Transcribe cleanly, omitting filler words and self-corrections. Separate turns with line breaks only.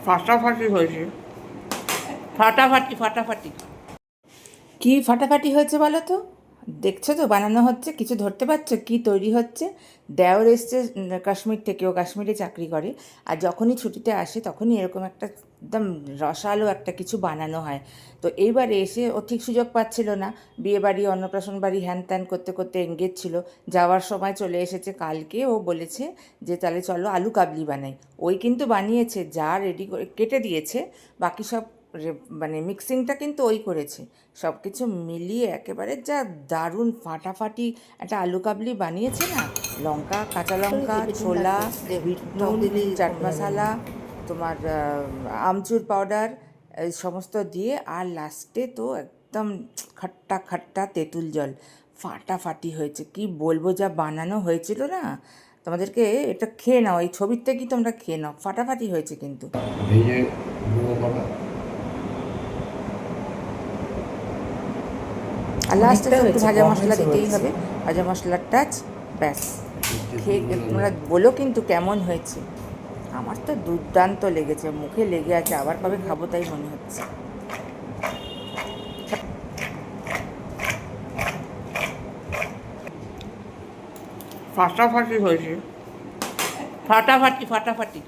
ফাটাফাটি হয়েছে, ফাটাফাটি ফাটাফাটি। কি ফাটাফাটি হয়েছে বলো তো? দেখছো তো বানানো হচ্ছে, কিছু ধরতে পারছো কি তৈরি হচ্ছে? দেওর এসছে কাশ্মীর থেকে, ও কাশ্মীরে চাকরি করে, আর যখনই ছুটিতে আসে তখনই এরকম একটা একদম রসালো একটা কিছু বানানো হয়। তো এইবারে এসে ও ঠিক সুযোগ পাচ্ছিল না, বিয়ে বাড়ি অন্নপ্রাশন বাড়ি হ্যান ত্যান করতে করতে এঙ্গেজ ছিল। যাওয়ার সময় চলে এসেছে কালকে, ও বলেছে যে তাহলে চলো আলু কাবলি বানাই। ওই কিন্তু বানিয়েছে, যা রেডি করে কেটে দিয়েছে, বাকি সব মানে মিক্সিংটা কিন্তু ওই করেছে। সব কিছু মিলিয়ে একেবারে যা দারুণ ফাটাফাটি একটা আলু কাবলি বানিয়েছে না। লঙ্কা, কাঁচা লঙ্কা, ছোলা, বিট নুন, চাট মশলা, তোমার আমচুর পাউডার, এই সমস্ত দিয়ে, আর লাস্টে তো একদম খাট্টা খাট্টা তেঁতুল জল। ফাটাফাটি হয়েছে, কি বলবো, যা বানানো হয়েছিল না। তোমাদেরকে এটা খেয়ে নাও, এই ছবির থেকেই তোমরা খেয়ে নাও, ফাটাফাটি হয়েছে কিন্তু। আর লাস্টে তো একটু ভাজা মশলা দিতেই হবে, ভাজা মশলার টাচ, ব্যাস। খেয়ে তোমরা বলো কিন্তু কেমন হয়েছে। আমার তো দুর্দান্ত লেগেছে, মুখে লেগে আছে, আবার কবে খাবো তাই মনে হচ্ছে। ফাটাফাটি হয়েছে, ফাটাফাটি ফাটাফাটি।